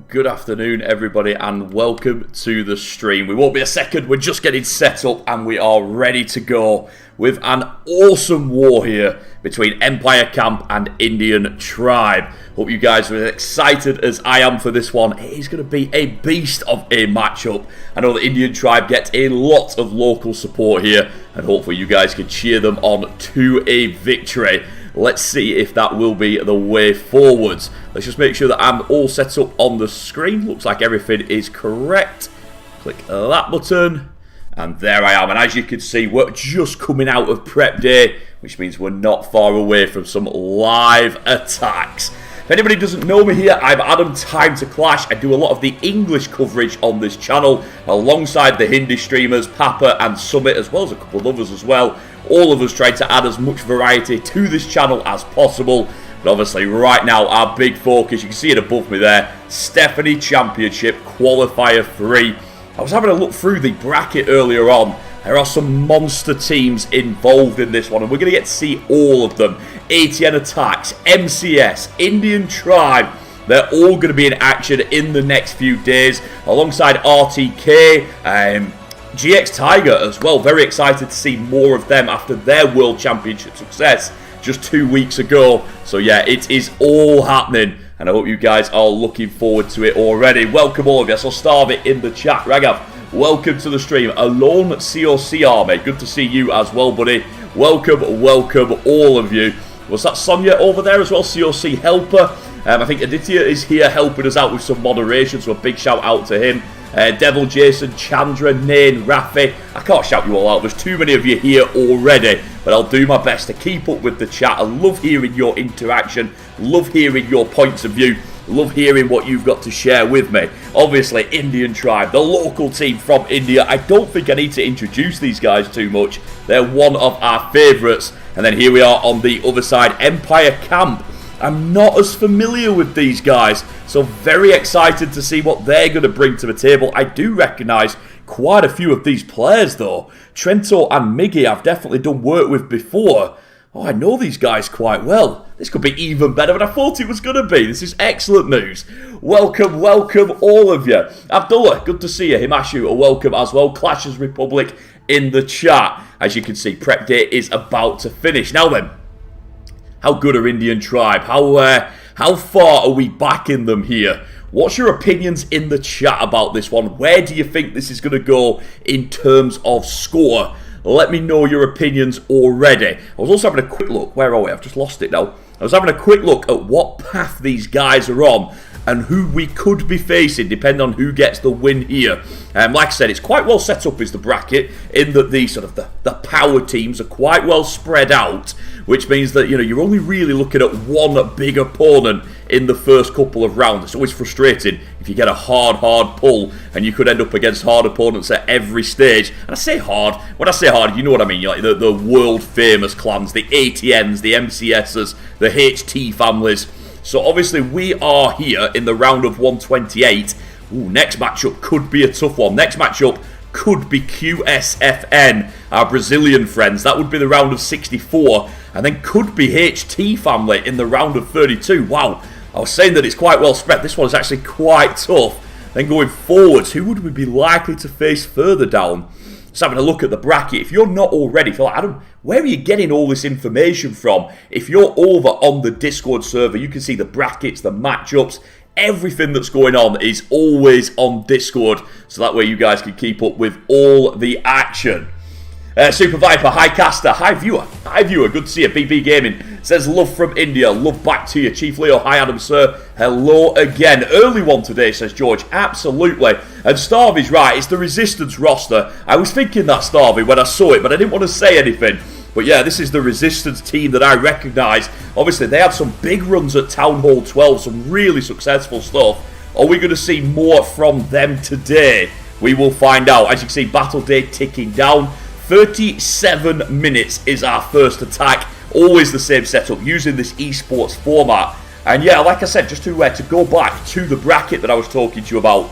Good afternoon, everybody, and welcome to the stream. We won't be a second, we're just getting set up and we are ready to go with an awesome war here between Empire Camp and Indian Tribe. Hope you guys are as excited as I am for this one. It is going to be a beast of a matchup. I know the Indian Tribe gets a lot of local support here, and hopefully you guys can cheer them on to a victory. Let's see if that will be the way forwards. Let's just make sure that I'm all set up on the screen. Looks like everything is correct. Click that button. And there I am. And as you can see, we're just coming out of prep day, which means we're not far away from some live attacks. If anybody doesn't know me here, I'm Adam Time to Clash. I do a lot of the English coverage on this channel, alongside the Hindi streamers, Papa and Summit, as well as a couple of others as well. All of us trying to add as much variety to this channel as possible. But obviously right now, our big focus, you can see it above me there, Stephanie Championship Qualifier 3. I was having a look through the bracket earlier on. There are some monster teams involved in this one, and we're going to get to see all of them. ATN Attacks, MCS, Indian Tribe. They're all going to be in action in the next few days, alongside RTK, GX Tiger as well. Very excited to see more of them after their World Championship success just 2 weeks ago. So yeah, it is all happening, and I hope you guys are looking forward to it already. Welcome all of you. So Starve it in the chat. Ragav, welcome to the stream. Alone COC Army, good to see you as well, buddy. Welcome all of you. Was that Sonia over there as well? COC Helper. I think Aditya is here helping us out with some moderation, so a big shout out to him. Devil, Jason, Chandra, Nain, Rafi. I can't shout you all out. There's too many of you here already, but I'll do my best to keep up with the chat. I love hearing your interaction. Love hearing your points of view. Love hearing what you've got to share with me. Obviously, Indian Tribe, the local team from India. I don't think I need to introduce these guys too much. They're one of our favourites. And then here we are on the other side, Empire Camp. I'm not as familiar with these guys, so very excited to see what they're going to bring to the table. I do recognise quite a few of these players though. Trento and Miggy I've definitely done work with before. Oh, I know these guys quite well. This could be even better than I thought it was going to be. This is excellent news. Welcome all of you. Abdullah, good to see you. Himashu, a welcome as well. Clashes Republic in the chat. As you can see, prep day is about to finish. Now then, how good are Indian Tribe? How far are we backing them here? What's your opinions in the chat about this one? Where do you think this is going to go in terms of score? Let me know your opinions already. I was also having a quick look. Where are we? I've just lost it now. I was having a quick look at what path these guys are on and who we could be facing, depending on who gets the win here. Like I said, it's quite well set up, is the bracket, in that the sort of the power teams are quite well spread out, which means that, you know, you're only really looking at one big opponent in the first couple of rounds. It's always frustrating if you get a hard pull, and you could end up against hard opponents at every stage. And I say hard, when I say hard, you know what I mean. You're like the world famous clans, the ATNs, the MCSs, the HT families. So obviously we are here in the round of 128. Ooh, next matchup could be a tough one. Next matchup could be QSFN, our Brazilian friends. That would be the round of 64. And then could be HT family in the round of 32. Wow, I was saying that it's quite well spread. This one is actually quite tough. Then going forwards, who would we be likely to face further down? Just having a look at the bracket. If you're not already, if you're like, Adam, where are you getting all this information from? If you're over on the Discord server, you can see the brackets, the matchups, everything that's going on is always on Discord. So that way you guys can keep up with all the action. Super Viper, hi Caster, hi viewer, good to see you. BB Gaming says love from India, love back to you. Chief Leo, hi Adam sir, hello again. Early one today, says George, absolutely. And Starvy's right, it's the Resistance roster. I was thinking that, Starvy, when I saw it, but I didn't want to say anything. But yeah, this is the Resistance team that I recognise. Obviously, they had some big runs at Town Hall 12, some really successful stuff. Are we going to see more from them today? We will find out. As you can see, Battle Day ticking down. 37 minutes is our first attack. Always the same setup, using this esports format. And yeah, like I said, just to go back to the bracket that I was talking to you about,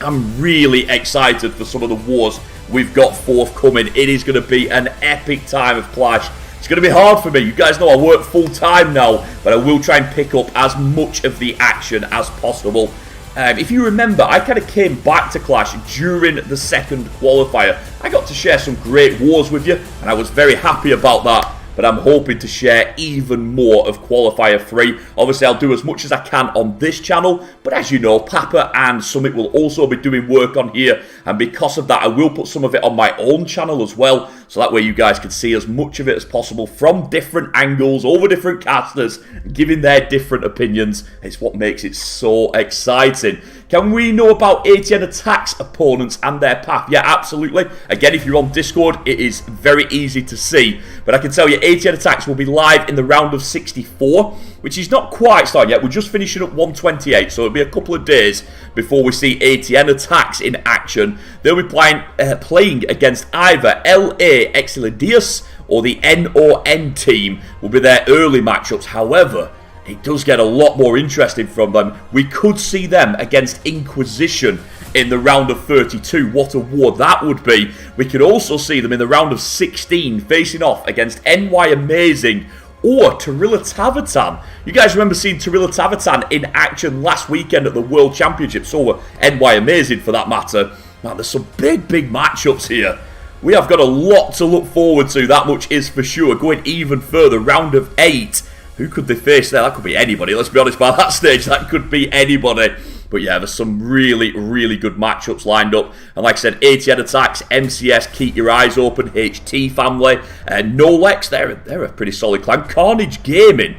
I'm really excited for some of the wars we've got forthcoming. It is going to be an epic time of Clash. It's going to be hard for me. You guys know I work full time now, but I will try and pick up as much of the action as possible. If you remember, I kind of came back to Clash during the second qualifier. I got to share some great wars with you, and I was very happy about that. But I'm hoping to share even more of Qualifier 3. Obviously, I'll do as much as I can on this channel. But as you know, Papa and Summit will also be doing work on here. And because of that, I will put some of it on my own channel as well. So that way you guys can see as much of it as possible from different angles, over different casters, giving their different opinions. It's what makes it so exciting. Can we know about ATN Attack's opponents and their path? Yeah, absolutely. Again, if you're on Discord, it is very easy to see. But I can tell you, ATN Attacks will be live in the round of 64, which is not quite starting yet. We're just finishing up 128, so it'll be a couple of days before we see ATN Attacks in action. They'll be playing against either LA Exilidius or the NON team will be their early matchups. However, it does get a lot more interesting from them. We could see them against Inquisition in the round of 32. What a war that would be. We could also see them in the round of 16 facing off against NY Amazing or Tarilla Tavatan. You guys remember seeing Tarilla Tavatan in action last weekend at the World Championships, or NY Amazing for that matter. Man, there's some big matchups here. We have got a lot to look forward to, that much is for sure. Going even further, round of 8. Who could they face there? That could be anybody. Let's be honest, by that stage, that could be anybody. But yeah, there's some really good matchups lined up. And like I said, ATN Attacks, MCS, keep your eyes open, HT family, Nolex, they're a pretty solid clan. Carnage Gaming.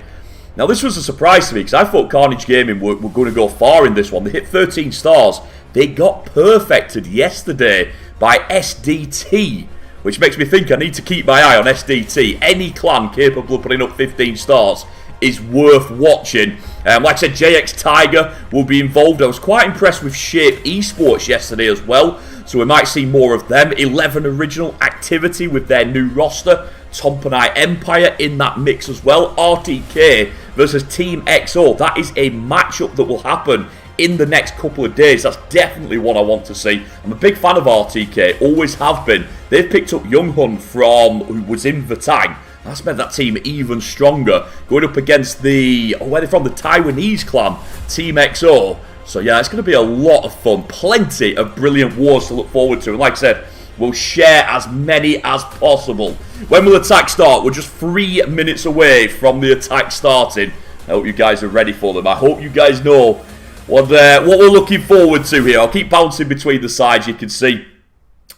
Now, this was a surprise to me because I thought Carnage Gaming were going to go far in this one. They hit 13 stars. They got perfected yesterday by SDT, which makes me think I need to keep my eye on SDT. Any clan capable of putting up 15 stars is worth watching. Like I said, JX Tiger will be involved. I was quite impressed with Shape Esports yesterday as well, so we might see more of them. 11 original activity with their new roster. Tompanai Empire in that mix as well. RTK versus Team XO. That is a matchup that will happen in the next couple of days. That's definitely what I want to see. I'm a big fan of RTK, always have been. They've picked up Young Hun who was in Vatang. That's made that team even stronger. Going up against the, where they're from, the Taiwanese clan, Team XO. So yeah, it's going to be a lot of fun. Plenty of brilliant wars to look forward to. And like I said, we'll share as many as possible. When will attack start? We're just 3 minutes away from the attack starting. I hope you guys are ready for them. I hope you guys know what we're looking forward to here. I'll keep bouncing between the sides, you can see.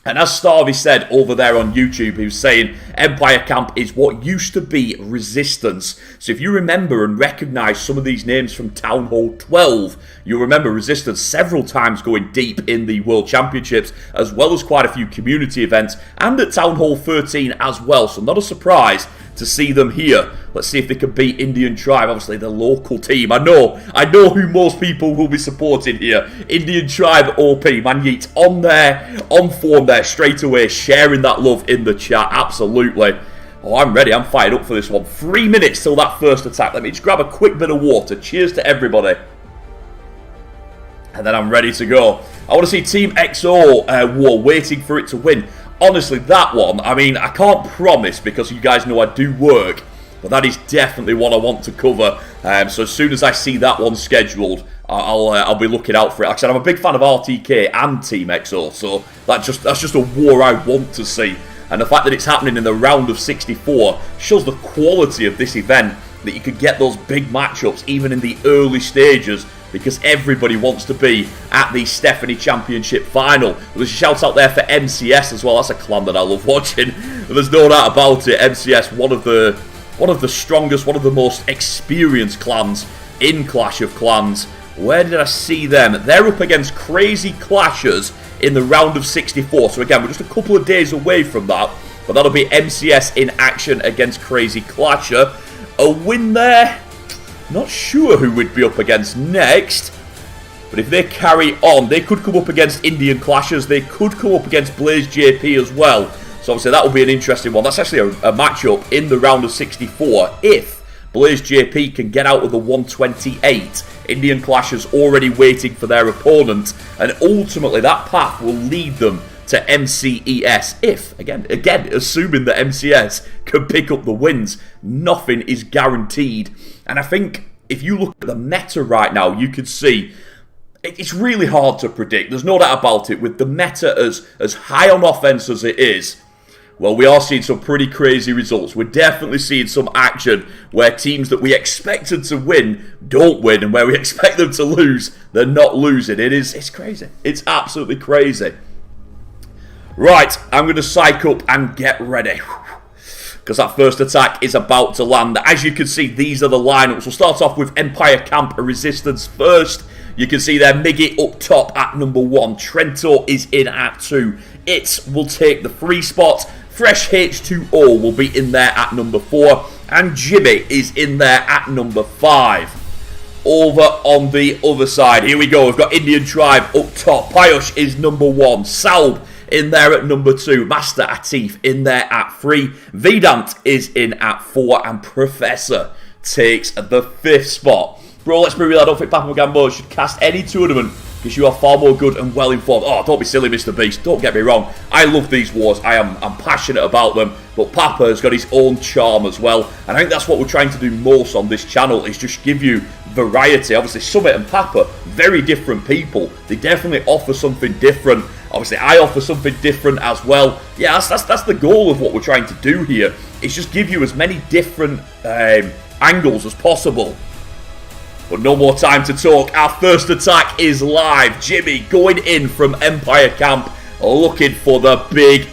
And as Starvey said over there on YouTube, he was saying Empire Camp is what used to be Resistance. So if you remember and recognise some of these names from Town Hall 12, you'll remember Resistance several times going deep in the World Championships, as well as quite a few community events, and at Town Hall 13 as well. So not a surprise to see them here. Let's see if they can beat Indian Tribe, obviously the local team. I know who most people will be supporting here. Indian Tribe OP, Manjeet on form there straight away, sharing that love in the chat, absolutely. Oh, I'm ready, I'm fired up for this one. 3 minutes till that first attack. Let me just grab a quick bit of water. Cheers to everybody. And then I'm ready to go. I want to see Team XO war, waiting for it to win. Honestly, that one, I mean, I can't promise because you guys know I do work, but that is definitely one I want to cover. So as soon as I see that one scheduled, I'll be looking out for it. Like I said, I'm a big fan of RTK and Team XO, so that's just a war I want to see. And the fact that it's happening in the round of 64 shows the quality of this event, that you could get those big matchups even in the early stages, because everybody wants to be at the Stephanie Championship final. There's a shout out there for MCS as well. That's a clan that I love watching. There's no doubt about it. MCS, one of the strongest, one of the most experienced clans in Clash of Clans. Where did I see them? They're up against Crazy Clashers in the round of 64. So again, we're just a couple of days away from that. But that'll be MCS in action against Crazy Clasher. A win there. Not sure who we'd be up against next. But if they carry on, they could come up against Indian Clashers. They could come up against Blaze JP as well. So obviously that will be an interesting one. That's actually a matchup in the round of 64. If Blaze JP can get out of the 128, Indian Clashers already waiting for their opponent. And ultimately that path will lead them to MCES. If, again, assuming that MCS can pick up the wins, nothing is guaranteed. And I think if you look at the meta right now, you can see it's really hard to predict. There's no doubt about it. With the meta as high on offense as it is, well, we are seeing some pretty crazy results. We're definitely seeing some action where teams that we expected to win don't win, and where we expect them to lose, they're not losing. It's crazy. It's absolutely crazy. Right, I'm going to psych up and get ready, because that first attack is about to land. As you can see, these are the lineups. We'll start off with Empire Camp Resistance first. You can see there, Miggy up top at number 1. Trento is in at 2. It will take the 3 spot. Fresh H2O will be in there at number 4. And Jimmy is in there at number 5. Over on the other side, here we go. We've got Indian Tribe up top. Payush is number 1. Saub in there at number 2. Master Atif in there at 3. Vedant is in at 4. And Professor takes the 5th spot. Bro, let's be real, I don't think Papa Gambo should cast any tournament, because you are far more good and well informed. Oh, don't be silly, Mr. Beast. Don't get me wrong. I love these wars. I'm passionate about them. But Papa has got his own charm as well. And I think that's what we're trying to do most on this channel, is just give you variety. Obviously, Summit and Papa, very different people. They definitely offer something different. Obviously, I offer something different as well. Yeah, that's the goal of what we're trying to do here. Is just give you as many different angles as possible. But no more time to talk. Our first attack is live. Jimmy going in from Empire Camp, looking for the big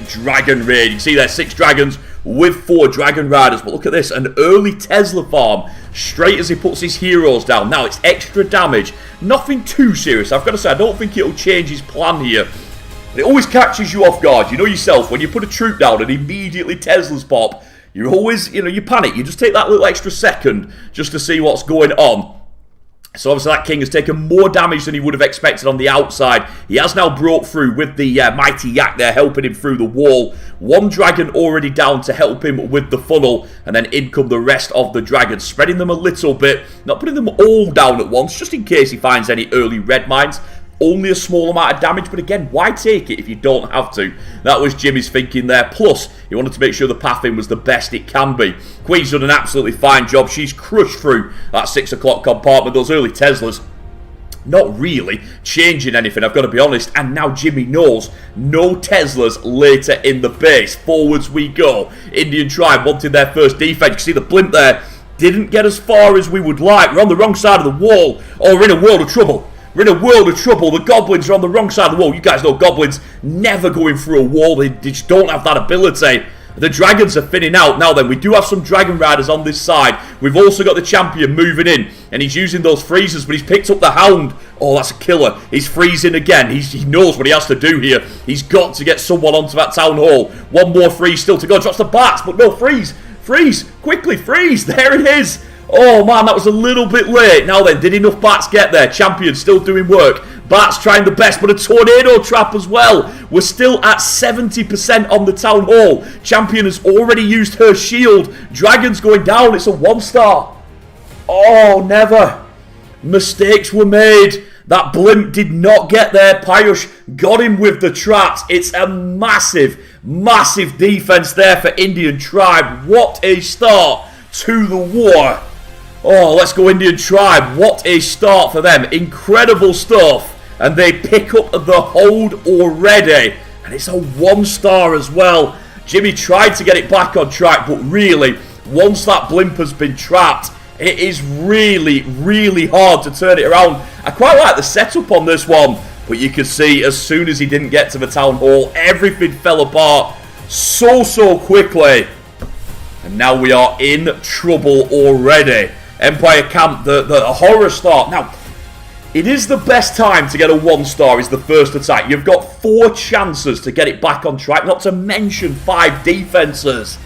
dragon raid. You can see there 6 dragons with 4 dragon riders. But look at this, an early Tesla farm straight as he puts his heroes down. Now it's extra damage, nothing too serious. I've got to say, I don't think it'll change his plan here. It always catches you off guard. You know yourself, when you put a troop down and immediately Teslas pop, you're always, you panic. You just take that little extra second just to see what's going on. So obviously that king has taken more damage than he would have expected on the outside. He has now broke through with the mighty yak there, helping him through the wall. 1 dragon already down to help him with the funnel. And then in come the rest of the dragons, spreading them a little bit. Not putting them all down at once, just in case he finds any early red mines. Only a small amount of damage, but again, why take it if you don't have to? That was Jimmy's thinking there. Plus, he wanted to make sure the pathing was the best it can be. Queen's done an absolutely fine job. She's crushed through that 6 o'clock compartment. Those early Teslas, not really changing anything, I've got to be honest. And now Jimmy knows no Teslas later in the base. Forwards we go. Indian Tribe wanted their first defense. You can see the blimp there didn't get as far as we would like. We're on the wrong side of the wall. Oh, we're in a world of trouble. We're in a world of trouble. The goblins are on the wrong side of the wall. You guys know goblins never going through a wall. They just don't have that ability. The dragons are thinning out. Now then, we do have some dragon riders on this side. We've also got the champion moving in. And he's using those freezers, but he's picked up the hound. Oh, that's a killer. He's freezing again. He knows what he has to do here. He's got to get someone onto that town hall. 1 more freeze still to go. Drops the bats, but no, freeze. Freeze. Quickly, freeze. There it is. Oh man, that was a little bit late. Now then, did enough bats get there? Champion still doing work. Bats trying the best, but a tornado trap as well. We're still at 70% on the town hall. Champion has already used her shield. Dragon's going down. It's a 1-star. Oh, never. Mistakes were made. That blimp did not get there. Payush got him with the traps. It's a massive defense there for Indian Tribe. What a start to the war. Oh, let's go Indian Tribe. What a start for them. Incredible stuff. And they pick up the hold already. And it's a 1-star as well. Jimmy tried to get it back on track, but really, once that blimp has been trapped, it is really hard to turn it around. I quite like the setup on this one. But you can see, as soon as he didn't get to the town hall, everything fell apart so quickly. And now we are in trouble already. Empire Camp, the horror start. Now, it is the best time to get a 1-star is the first attack. You've got 4 chances to get it back on track, not to mention 5 defenses.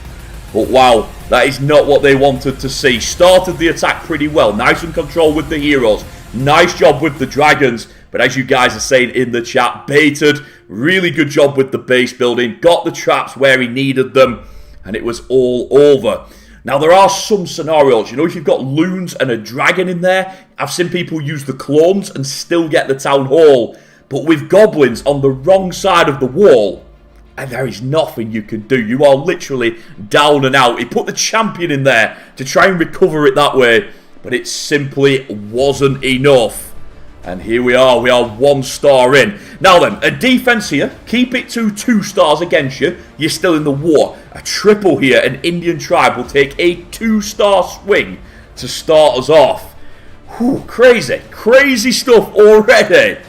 But wow, that is not what they wanted to see. Started the attack pretty well. Nice in control with the heroes. Nice job with the dragons. But as you guys are saying in the chat, baited. Really good job with the base building. Got the traps where he needed them. And it was all over. Now, there are some scenarios. You know, if you've got loons and a dragon in there, I've seen people use the clones and still get the town hall. but with goblins on the wrong side of the wall, and there is nothing you can do. You are literally down and out. He put the champion in there to try and recover it that way, but it simply wasn't enough. And here we are 1 star in. Now then, a defense here. Keep it to 2 stars against you. You're still in the war. A triple here. An Indian tribe will take a 2-star swing to start us off. Whew, crazy. Crazy stuff already.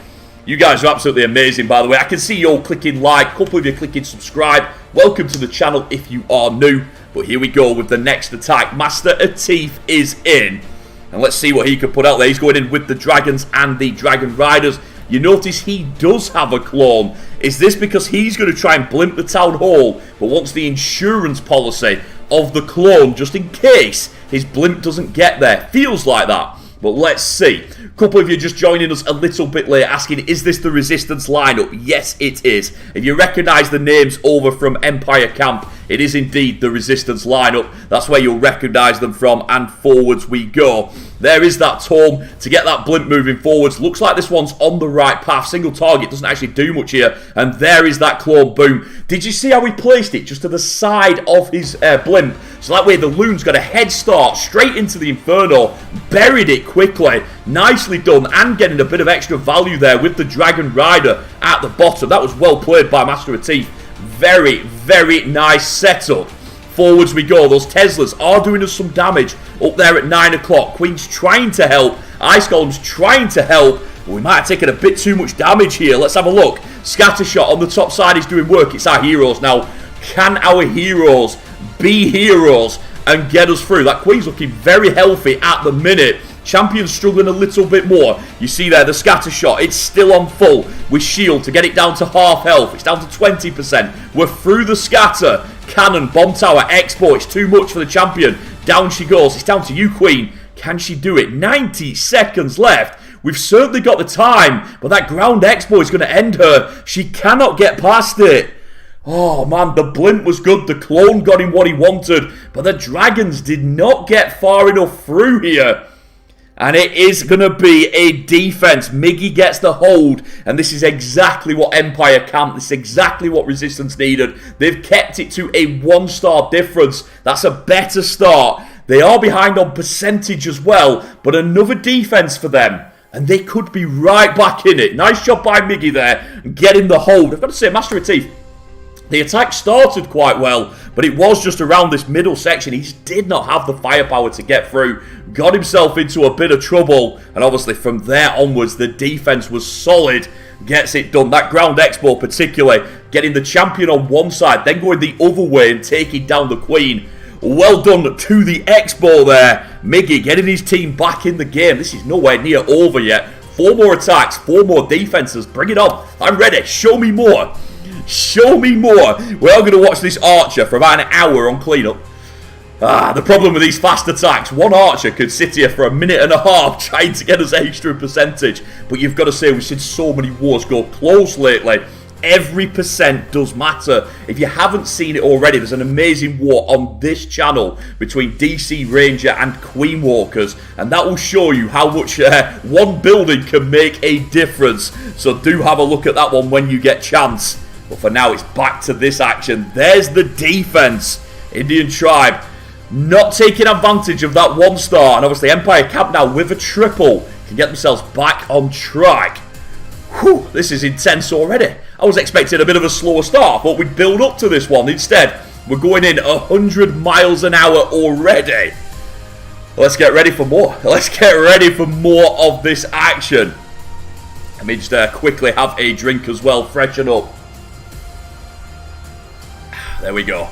You guys are absolutely amazing, by the way. I can see you all clicking like. A couple of you clicking subscribe. Welcome to the channel if you are new. But here we go with the next attack. Mr&Mrs is in. And let's see what he can put out there. He's going in with the dragons and the dragon riders. You notice he does have a clone. Is this because he's going to try and blimp the town hall, but wants the insurance policy of the clone just in case his blimp doesn't get there? Feels like that. But let's see. A couple of you just joining us a little bit late asking, is this the Resistance lineup? Yes, it is. If you recognise the names over from Empire Camp, it is indeed the Resistance lineup. That's where you'll recognise them from, and forwards we go. There is that tome to get that blimp moving forwards. Looks like this one's on the right path. Single target doesn't actually do much here. And there is that clone. Boom. Did you see how he placed it just to the side of his blimp? So that way the loon's got a head start straight into the Inferno. Buried it quickly. Nicely done. And getting a bit of extra value there with the Dragon Rider at the bottom. That was well played by Mr&Mrs. Very, very nice setup. Forwards we go. Those Teslas are doing us some damage up there at 9 o'clock. Queen's trying to help. Ice Golem's trying to help. But we might have taken a bit too much damage here. Let's have a look. Scattershot on the top side is doing work. It's our heroes now. Can our heroes be heroes and get us through? That Queen's looking very healthy at the minute. Champion's struggling a little bit more. You see there the scatter shot. It's still on full with shield to get it down to half health. It's down to 20%. We're through the scatter. Cannon, bomb tower, expo. It's too much for the champion. Down she goes. It's down to you, Queen. Can she do it? 90 seconds left. We've certainly got the time, but that ground expo is going to end her. She cannot get past it. Oh man, the blimp was good. The clone got him what he wanted, but the dragons did not get far enough through here. And it is going to be a defense. Miggy gets the hold. And this is exactly what Empire Camp, this is exactly what Resistance needed. They've kept it to a 1-star difference. That's a better start. They are behind on percentage as well. But another defense for them. And they could be right back in it. Nice job by Miggy there. Getting the hold. I've got to say, Mr&Mrs, the attack started quite well, but it was just around this middle section. He just did not have the firepower to get through. Got himself into a bit of trouble. And obviously from there onwards, the defense was solid. Gets it done. That ground expo particularly, getting the champion on one side, then going the other way and taking down the Queen. Well done to the expo there. Miggy getting his team back in the game. This is nowhere near over yet. 4 more attacks, 4 more defenses. Bring it on. I'm ready. Show me more. Show me more. We're going to watch this archer for about an hour on cleanup. The problem with these fast attacks, one archer could sit here for a minute and a half trying to get us extra percentage. But you've got to say, we've seen so many wars go close lately. Every percent does matter. If you haven't seen it already, there's an amazing war on this channel between DC Ranger and Queen Walkers, and that will show you how much one building can make a difference. So do have a look at that one when you get chance. But for now, it's back to this action. There's the defense. Indian tribe not taking advantage of that 1-star. And obviously, Empire Camp now with a triple can get themselves back on track. Whew, this is intense already. I was expecting a bit of a slower start, but we'd build up to this one. Instead, we're going in 100 miles an hour already. Let's get ready for more. Let's get ready for more of this action. Let me just quickly have a drink as well, freshen up. There we go.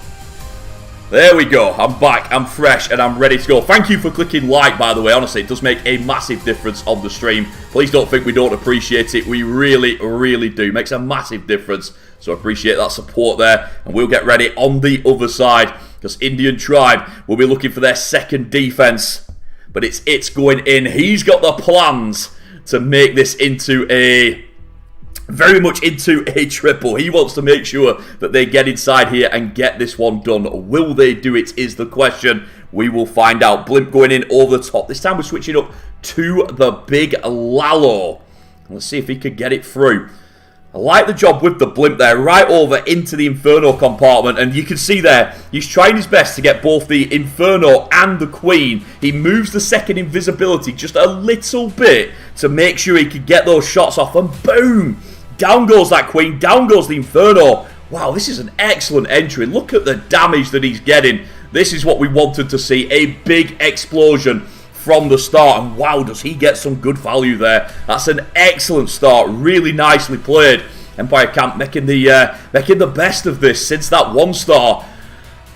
There we go. I'm back. I'm fresh and I'm ready to go. Thank you for clicking like, by the way. Honestly, it does make a massive difference on the stream. Please don't think we don't appreciate it. We really, really do. It makes a massive difference. So I appreciate that support there. And we'll get ready on the other side, because Indian Tribe will be looking for their second defense. But it's going in. He's got the plans to make this into a... very much into a triple. He wants to make sure that they get inside here and get this one done. Will they do it is the question. We will find out. Blimp going in over the top. This time we're switching up to the big Lalo. Let's see if he can get it through. I like the job with the blimp there, right over into the Inferno compartment, and you can see there, he's trying his best to get both the Inferno and the Queen. He moves the second invisibility just a little bit to make sure he can get those shots off, and boom! Down goes that Queen, down goes the Inferno. Wow, this is an excellent entry. Look at the damage that he's getting. This is what we wanted to see, a big explosion from the start, and wow, does he get some good value there. That's an excellent start, really nicely played. Empire Camp making the best of this since that 1-star.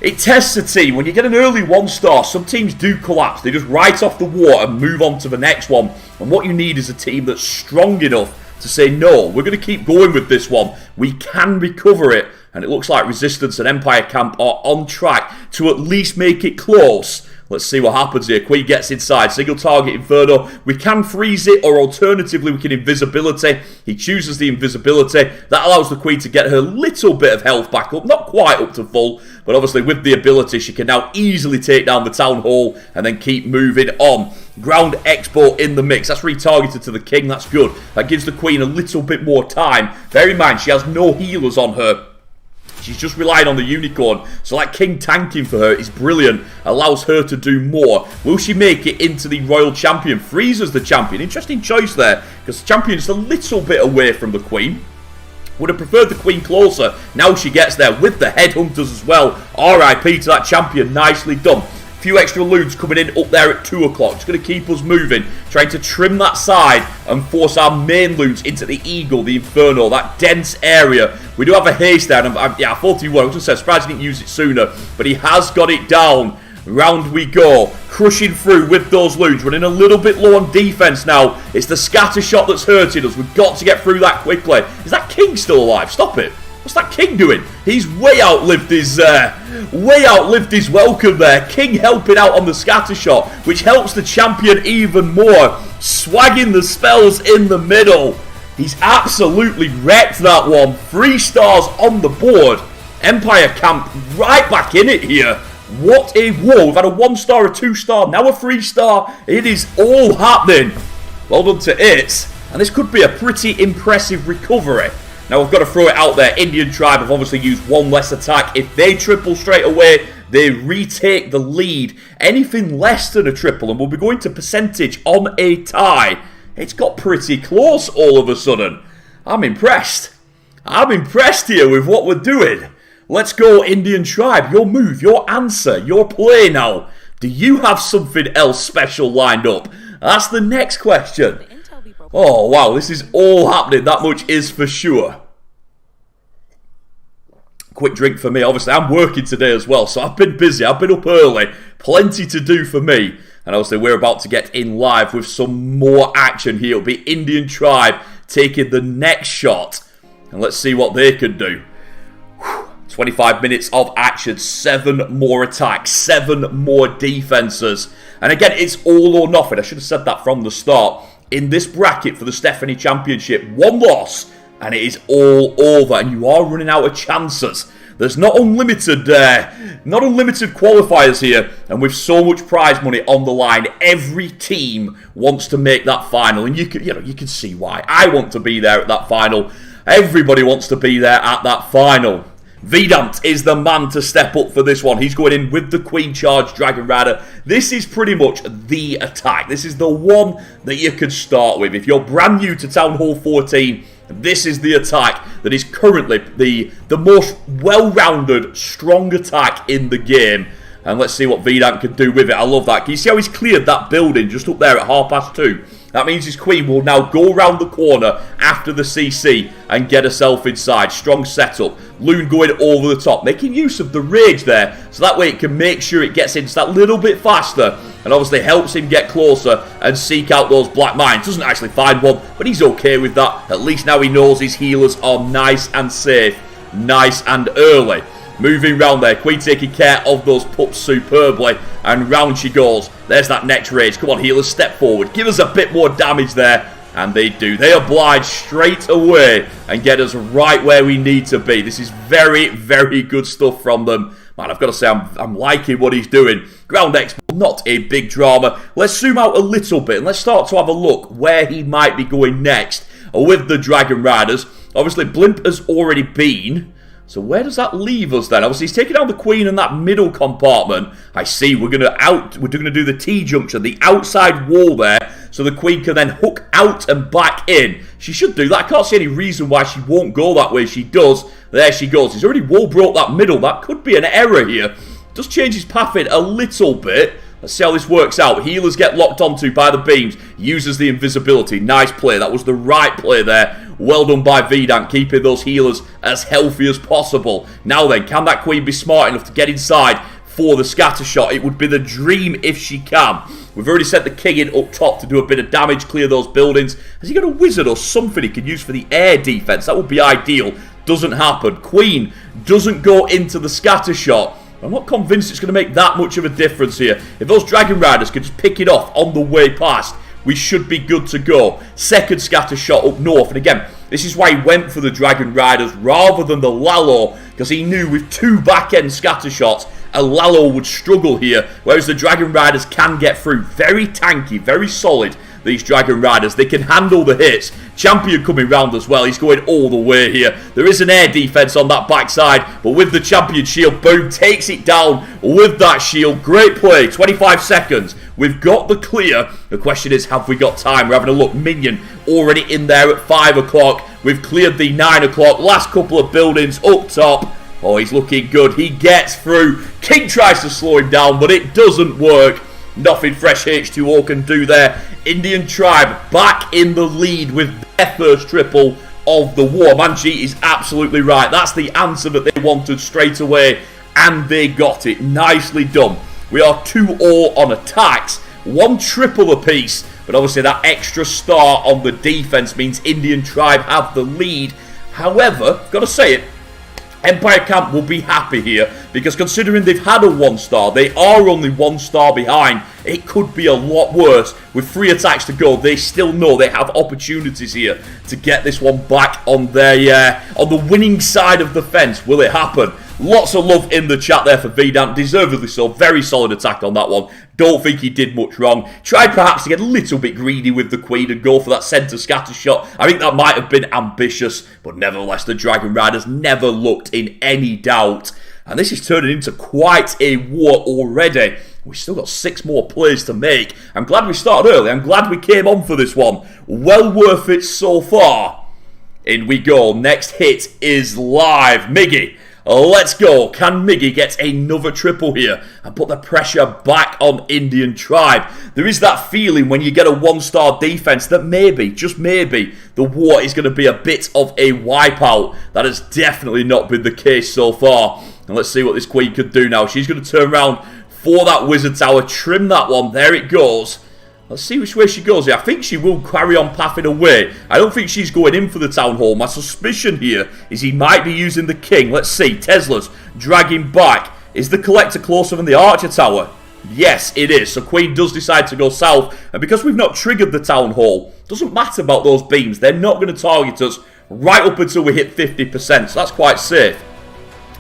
It tests a team. When you get an early 1-star, some teams do collapse. They just write off the war and move on to the next one. And what you need is a team that's strong enough to say, no, we're going to keep going with this one. We can recover it. And it looks like Resistance and Empire Camp are on track to at least make it close. Let's see what happens here. Queen gets inside. Single target Inferno. We can freeze it, or alternatively we can invisibility. He chooses the invisibility. That allows the Queen to get her little bit of health back up. Not quite up to full, but obviously with the ability she can now easily take down the Town Hall and then keep moving on. Ground Expo in the mix. That's retargeted to the King. That's good. That gives the Queen a little bit more time. Bear in mind, she has no healers on her. She's just relying on the Unicorn. So that King tanking for her is brilliant. Allows her to do more. Will she make it into the Royal Champion? Freezes the Champion. Interesting choice there, because the Champion is a little bit away from the Queen. Would have preferred the Queen closer. Now she gets there with the Headhunters as well. RIP to that Champion. Nicely done. Few extra loons coming in up there at 2 o'clock. It's going to keep us moving. Trying to trim that side and force our main loons into the Eagle, the Inferno, that dense area. We do have a haste there. Yeah, 41. I was going to say, surprised he didn't use it sooner. But he has got it down. Round we go. Crushing through with those loons. Running a little bit low on defense now. It's the scatter shot that's hurting us. We've got to get through that quickly. Is that King still alive? Stop it. What's that King doing? He's way outlived his welcome there. King helping out on the scatter shot, which helps the Champion even more. Swagging the spells in the middle. He's absolutely wrecked that one. 3 stars on the board. Empire Camp right back in it here. What a war. We've had a 1-star, a 2-star, now a 3-star. It is all happening. Well done to it. And this could be a pretty impressive recovery. Now we've got to throw it out there. Indian Tribe have obviously used 1 less attack. If they triple straight away, they retake the lead. Anything less than a triple, and we'll be going to percentage on a tie. It's got pretty close all of a sudden. I'm impressed. I'm impressed here with what we're doing. Let's go, Indian Tribe. Your move, your answer, your play now. Do you have something else special lined up? That's the next question. Oh, wow, this is all happening. That much is for sure. Quick drink for me. Obviously, I'm working today as well, so I've been busy. I've been up early. Plenty to do for me. And obviously, we're about to get in live with some more action here. It'll be Indian Tribe taking the next shot. And let's see what they can do. 25 minutes of action. 7 more attacks. 7 more defenses. And again, it's all or nothing. I should have said that from the start. In this bracket for the Stephanie Championship, 1 loss and it is all over, and you are running out of chances. There's not unlimited qualifiers here, and with so much prize money on the line, every team wants to make that final, and you can see why. I want to be there at that final. Everybody wants to be there at that final. Vedant is the man to step up for this one. He's going in with the Queen Charge Dragon Rider. This is pretty much the attack. This is the one that you could start with. If you're brand new to Town Hall 14, this is the attack that is currently the most well-rounded, strong attack in the game. And let's see what Vedant can do with it. I love that. Can you see how he's cleared that building just up there at 2:30? That means his Queen will now go around the corner after the CC and get herself inside. Strong setup. Loon going over the top. Making use of the rage there. So that way it can make sure it gets in just that little bit faster. And obviously helps him get closer and seek out those black mines. Doesn't actually find one, but he's okay with that. At least now he knows his healers are nice and safe. Nice and early. Moving round there. Queen taking care of those pups superbly. And round she goes. There's that next rage. Come on, healers, step forward. Give us a bit more damage there. And they do. They oblige straight away and get us right where we need to be. This is very, very good stuff from them. Man, I've got to say, I'm liking what he's doing. Ground Expo, not a big drama. Let's zoom out a little bit and let's start to have a look where he might be going next with the Dragon Riders. Obviously, Blimp has already been. So where does that leave us then? Obviously, he's taking down the queen in that middle compartment. I see. We're going to do the T-junction, the outside wall there, so the queen can then hook out and back in. She should do that. I can't see any reason why she won't go that way. She does. There she goes. He's already wall broke that middle. That could be an error here. Does change his path in a little bit. Let's see how this works out. Healers get locked onto by the beams. Uses the invisibility. Nice play. That was the right play there. Well done by Vidan, keeping those healers as healthy as possible. Now then, can that queen be smart enough to get inside for the scatter shot? It would be the dream if she can. We've already sent the king in up top to do a bit of damage, clear those buildings. Has he got a wizard or something he could use for the air defense? That would be ideal. Doesn't happen. Queen doesn't go into the scatter shot. I'm not convinced it's going to make that much of a difference here. If those Dragon Riders could just pick it off on the way past, we should be good to go. Second scatter shot up north. And again, this is why he went for the Dragon Riders rather than the Lalo, because he knew with two back-end scatter shots, a Lalo would struggle here, whereas the Dragon Riders can get through. Very tanky, very solid, these Dragon Riders. They can handle the hits. Champion coming round as well. He's going all the way here. There is an air defense on that backside, but with the Champion shield, boom, takes it down with that shield. Great play. 25 seconds. We've got the clear. The question is, have we got time? We're having a look. Minion already in there at 5 o'clock. We've cleared the 9 o'clock. Last couple of buildings up top. Oh, he's looking good. He gets through. King tries to slow him down, but it doesn't work. Nothing Fresh H2O can do there. Indian Tribe back in the lead with their first triple of the war. Manjeet is absolutely right. That's the answer that they wanted straight away, and they got it. Nicely done. We are 2-0 on attacks, 1 triple apiece, but obviously that extra star on the defense means Indian Tribe have the lead. However, got to say it, Empire Camp will be happy here, because considering they've had a 1 star, they are only 1 star behind. It could be a lot worse. With 3 attacks to go, they still know they have opportunities here to get this one back on their on the winning side of the fence. Will it happen? Lots of love in the chat there for Vidan, deservedly so. Very solid attack on that one. Don't think he did much wrong. Tried perhaps to get a little bit greedy with the queen and go for that centre scatter shot. I think that might have been ambitious, but nevertheless the Dragon Riders never looked in any doubt. And this is turning into quite a war already. We've still got 6 more plays to make. I'm glad we started early. I'm glad we came on for this one. Well worth it so far. In we go. Next hit is live. Miggy. Let's go. Can Miggy get another triple here and put the pressure back on Indian Tribe? There is that feeling when you get a 1-star defense that maybe, just maybe, the war is going to be a bit of a wipeout. That has definitely not been the case so far. And let's see what this queen could do now. She's going to turn around for that wizard tower, trim that one. There it goes. Let's see which way she goes here. I think she will carry on pathing away. I don't think she's going in for the town hall. My suspicion here is he might be using the king. Let's see. Tesla's dragging back. Is the collector closer than the archer tower? Yes, it is. So Queen does decide to go south. And because we've not triggered the town hall, doesn't matter about those beams. They're not going to target us right up until we hit 50%. So that's quite safe.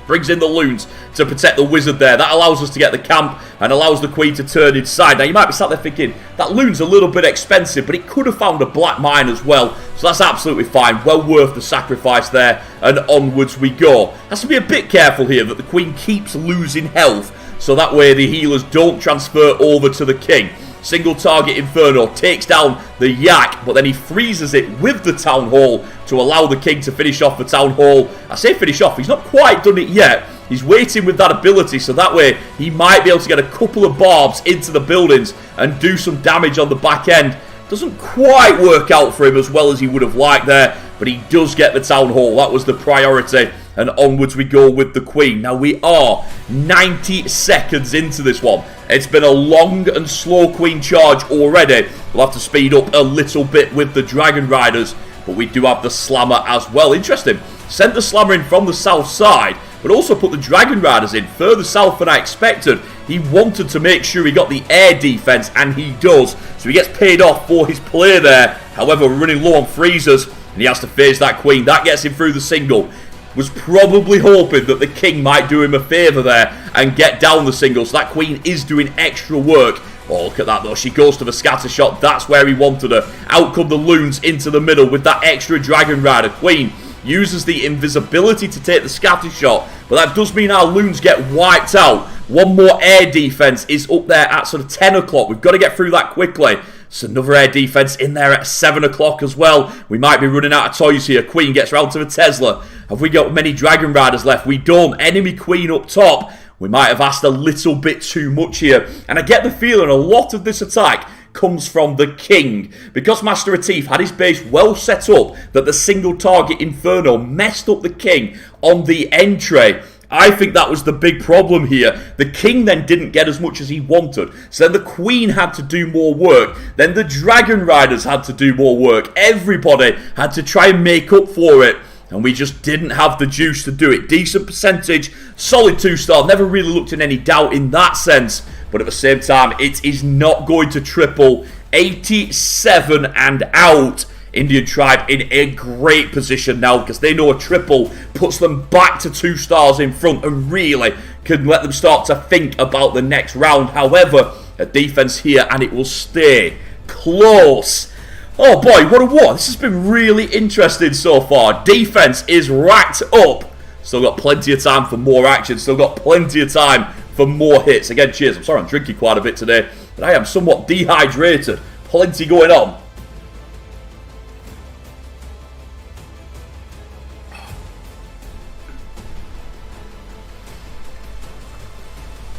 Brings in the loons to protect the wizard there. That allows us to get the camp and allows the queen to turn inside. Now, you might be sat there thinking, that loon's a little bit expensive, but it could have found a black mine as well. So that's absolutely fine. Well worth the sacrifice there. And onwards we go. Has to be a bit careful here that the queen keeps losing health, so that way the healers don't transfer over to the king. Single target Inferno takes down the Yak, but then he freezes it with the Town Hall to allow the king to finish off the Town Hall. I say finish off, he's not quite done it yet. He's waiting with that ability, so that way he might be able to get a couple of barbs into the buildings and do some damage on the back end. Doesn't quite work out for him as well as he would have liked there, but he does get the Town Hall. That was the priority. And onwards we go with the Queen. Now we are 90 seconds into this one. It's been a long and slow Queen charge already. We'll have to speed up a little bit with the Dragon Riders. But we do have the Slammer as well. Interesting. Sent the Slammer in from the south side, but also put the Dragon Riders in further south than I expected. He wanted to make sure he got the air defense, and he does. So he gets paid off for his play there. However, we're running low on freezers, and he has to face that Queen. That gets him through the single. Was probably hoping that the king might do him a favour there and get down the single. So that Queen is doing extra work. Oh, look at that though. She goes to the scatter shot. That's where he wanted her. Out come the loons into the middle with that extra Dragon Rider. Queen uses the invisibility to take the scatter shot, but that does mean our loons get wiped out. One more air defense is up there at sort of 10 o'clock. We've got to get through that quickly. So another air defense in there at 7 o'clock as well. We might be running out of toys here. Queen gets round to the Tesla. Have we got many Dragon Riders left? We don't. Enemy Queen up top. We might have asked a little bit too much here. And I get the feeling a lot of this attack comes from the king. Because Master Atif had his base well set up, that the single target Inferno messed up the king on the entry. I think that was the big problem here. The king then didn't get as much as he wanted. So then the queen had to do more work. Then the Dragon Riders had to do more work. Everybody had to try and make up for it. And we just didn't have the juice to do it. Decent percentage, solid 2-star. Never really looked in any doubt in that sense. But at the same time, it is not going to triple. 87 and out. Indian Tribe in a great position now because they know a triple puts them back to 2 stars in front and really can let them start to think about the next round. However, a defense here and it will stay close. Oh boy, what a war. This has been really interesting so far. Defense is racked up. Still got plenty of time for more action. Still got plenty of time for more hits. Again, cheers. I'm sorry I'm drinking quite a bit today, but I am somewhat dehydrated. Plenty going on.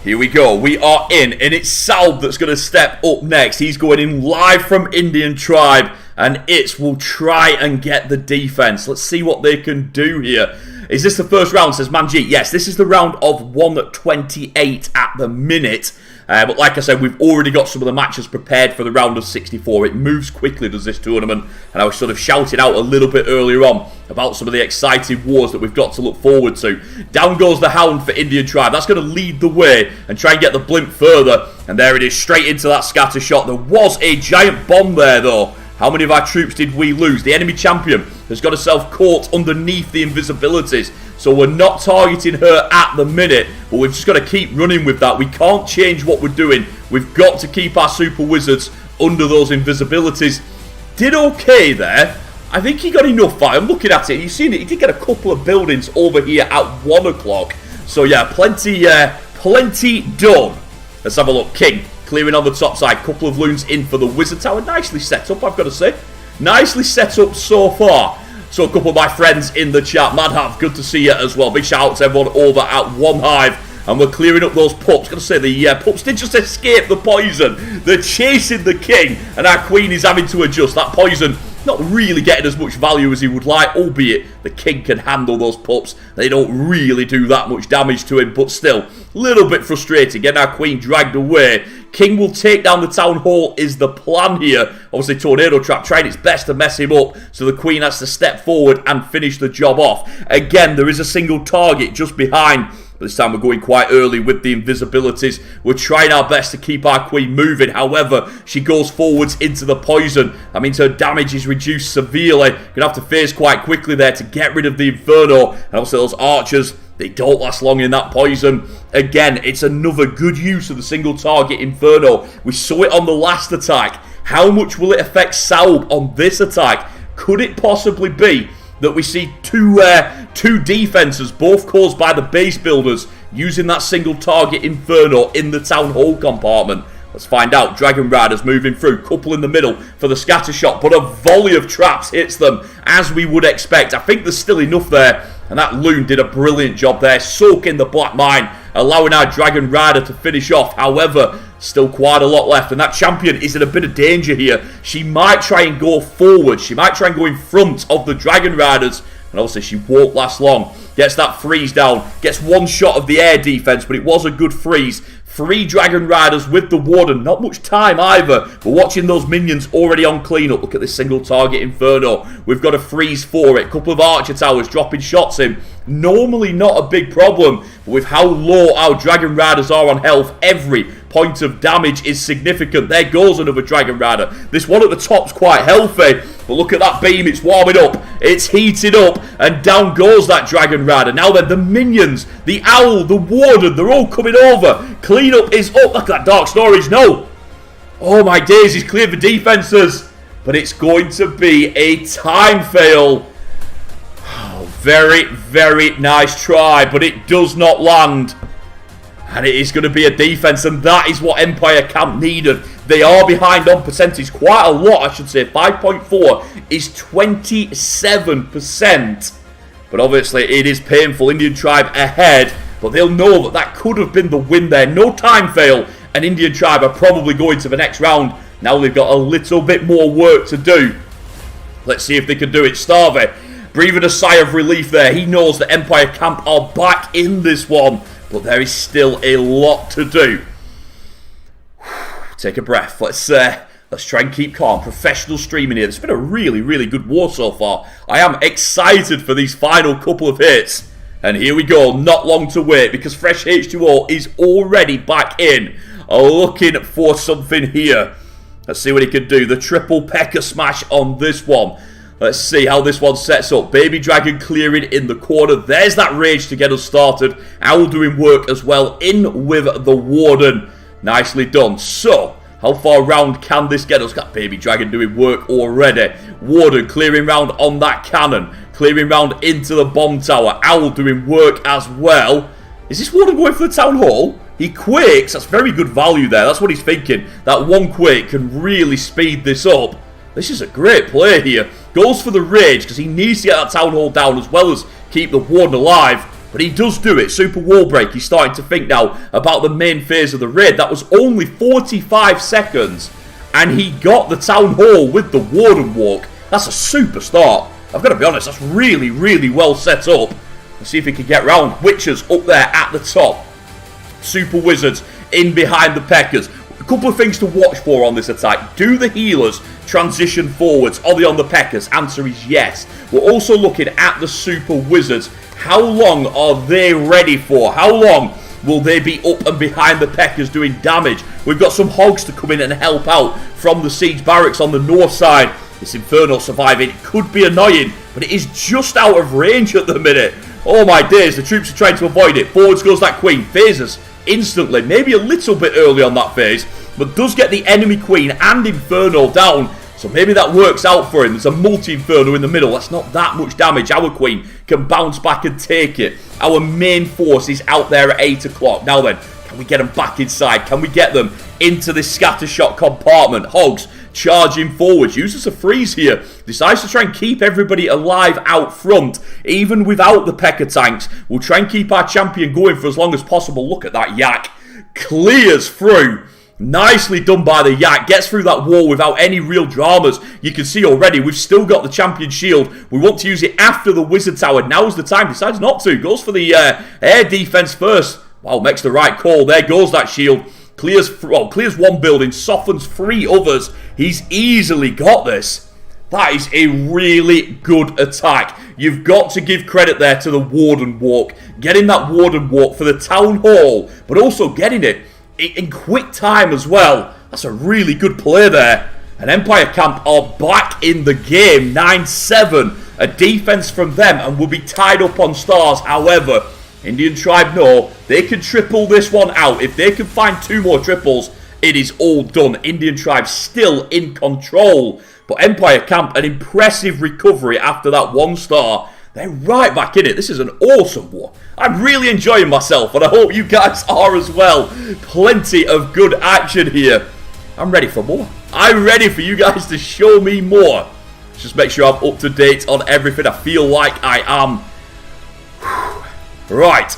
Here we go, we are in, and it's Salb that's going to step up next. He's going in live from Indian Tribe, and it will try and get the defense. Let's see what they can do here. Is this the first round, says Manji? Yes, this is the round of 128 at the minute. But like I said, we've already got some of the matches prepared for the round of 64. It moves quickly, does this tournament. And I was sort of shouting out a little bit earlier on about some of the exciting wars that we've got to look forward to. Down goes the Hound for Indian Tribe. That's going to lead the way and try and get the blimp further. And there it is, straight into that scatter shot. There was a giant bomb there, though. How many of our troops did we lose? The enemy champion has got herself caught underneath the invisibilities. So we're not targeting her at the minute, but we've just got to keep running with that. We can't change what we're doing. We've got to keep our super wizards under those invisibilities. Did okay there. I think he got enough fire. I'm looking at it. You've seen it. He did get a couple of buildings over here at 1 o'clock. So yeah, plenty done. Let's have a look. King clearing on the top side. Couple of loons in for the wizard tower. Nicely set up, I've got to say. Nicely set up so far. So a couple of my friends in the chat. Madhav, good to see you as well. Big shout out to everyone over at One Hive. And we're clearing up those pups. Got to say, the pups did just escape the poison. They're chasing the king. And our queen is having to adjust. That poison not really getting as much value as he would like. Albeit, the king can handle those pups. They don't really do that much damage to him. But still, a little bit frustrating. Getting our queen dragged away. King will take down the town hall is the plan here. Obviously, Tornado Trap trying its best to mess him up. So the queen has to step forward and finish the job off. Again, there is a single target just behind. But this time we're going quite early with the invisibilities. We're trying our best to keep our queen moving. However, she goes forwards into the poison. That means her damage is reduced severely. Going to have to phase quite quickly there to get rid of the Inferno. And also those archers, they don't last long in that poison. Again, it's another good use of the single target Inferno. We saw it on the last attack. How much will it affect Salb on this attack? Could it possibly be that we see two defenses, both caused by the base builders, using that single target Inferno in the town hall compartment? Let's find out. Dragon Riders moving through. Couple in the middle for the scatter shot. But a volley of traps hits them, as we would expect. I think there's still enough there. And that loon did a brilliant job there. Soaking the black mine. Allowing our Dragon Rider to finish off. However, still quite a lot left. And that champion is in a bit of danger here. She might try and go forward. She might try and go in front of the Dragon Riders. And obviously she won't last long. Gets that freeze down. Gets one shot of the air defense. But it was a good freeze. 3 Dragon Riders with the Warden. Not much time either. But watching those minions already on cleanup. Look at this single target Inferno. We've got a freeze for it. Couple of Archer Towers dropping shots in. Normally not a big problem. But with how low our Dragon Riders are on health, every point of damage is significant. There goes another Dragon Rider. This one at the top's quite healthy. But look at that beam. It's warming up. It's heated up. And down goes that Dragon Rider. Now then, the minions, the Owl, the Warden, they're all coming over. Cleanup is up. Look at that Dark Storage. No. Oh my days. He's cleared the defenses. But it's going to be a time fail. Very, very nice try, but it does not land. And it is going to be a defense, and that is what Empire Camp needed. They are behind on percentage, quite a lot, I should say. 5.4 is 27%. But obviously, it is painful. Indian Tribe ahead, but they'll know that that could have been the win there. No time fail, and Indian Tribe are probably going to the next round. Now they've got a little bit more work to do. Let's see if they can do it. Starvey breathing a sigh of relief there. He knows that Empire Camp are back in this one, but there is still a lot to do. Take a breath. Let's try and keep calm. Professional streaming here. It's been a really, really good war so far. I am excited for these final couple of hits. And here we go. Not long to wait because Fresh H2O is already back in. Looking for something here. Let's see what he can do. The triple P.E.K.K.A smash on this one. Let's see how this one sets up. Baby Dragon clearing in the corner. There's that rage to get us started. Owl doing work as well. In with the Warden. Nicely done. So, how far round can this get us? Got Baby Dragon doing work already. Warden clearing round on that cannon. Clearing round into the bomb tower. Owl doing work as well. Is this Warden going for the Town Hall? He quakes. That's very good value there. That's what he's thinking. That one quake can really speed this up. This is a great play here. Goes for the rage because he needs to get that Town Hall down as well as keep the Warden alive. But he does do it. Super wall break. He's starting to think now about the main phase of the raid. That was only 45 seconds. And he got the Town Hall with the Warden walk. That's a super start. I've got to be honest. That's really, really well set up. Let's see if he can get round. Witchers up there at the top. Super Wizards in behind the P.E.K.K.As. A couple of things to watch for on this attack. Do the healers transition forwards? Are they on the P.E.K.K.As? Answer is yes. We're also looking at the Super Wizards. How long are they ready for? How long will they be up and behind the P.E.K.K.As doing damage? We've got some hogs to come in and help out from the siege barracks on the north side. This Inferno surviving could be annoying, but it is just out of range at the minute. Oh my days, the troops are trying to avoid it. Forwards goes that Queen. Phases instantly. Maybe a little bit early on that phase, but does get the enemy Queen and Inferno down. So maybe that works out for him. There's a multi-Inferno in the middle. That's not that much damage. Our Queen can bounce back and take it. Our main force is out there at 8 o'clock. Now then, can we get them back inside? Can we get them into this scatter shot compartment? Hogs charging forwards. Uses a freeze here. Decides to try and keep everybody alive out front. Even without the P.E.K.K.A tanks. We'll try and keep our champion going for as long as possible. Look at that yak. Clears through. Nicely done by the yak. Gets through that wall without any real dramas. You can see already we've still got the champion shield. We want to use it after the wizard tower. Now's the time. Decides not to. Goes for the air defense first. Wow, makes the right call. There goes that shield. Clears one building. Softens 3 others. He's easily got this. That is a really good attack. You've got to give credit there to the Warden walk. Getting that Warden walk for the Town Hall. But also getting it in quick time as well. That's a really good play there. And Empire Camp are back in the game. 9-7. A defense from them and will be tied up on stars. However, Indian Tribe know they can triple this one out. If they can find 2 more triples, it is all done. Indian Tribe still in control. But Empire Camp, an impressive recovery after that 1 star. They're right back in it. This is an awesome war. I'm really enjoying myself, and I hope you guys are as well. Plenty of good action here. I'm ready for more. I'm ready for you guys to show me more. Let's just make sure I'm up to date on everything. I feel like I am. Right.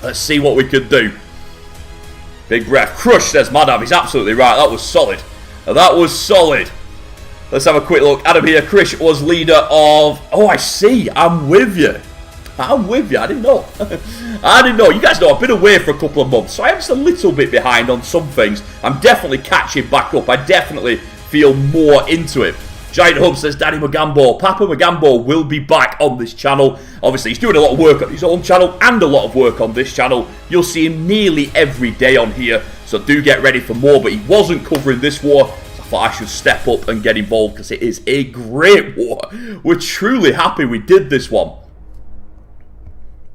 Let's see what we can do. Big breath. Crush, says Madam. He's absolutely right. That was solid. That was solid. Let's have a quick look. Adam here. Krish was leader of... Oh, I see. I'm with you. I'm with you. I didn't know. I didn't know. You guys know I've been away for a couple of months, so I am just a little bit behind on some things. I'm definitely catching back up. I definitely feel more into it. Giant Hub says, Daddy Magambo. Papa Magambo will be back on this channel. Obviously, he's doing a lot of work on his own channel and a lot of work on this channel. You'll see him nearly every day on here, so do get ready for more. But he wasn't covering this war. I should step up and get involved because it is a great war. We're truly happy we did this one.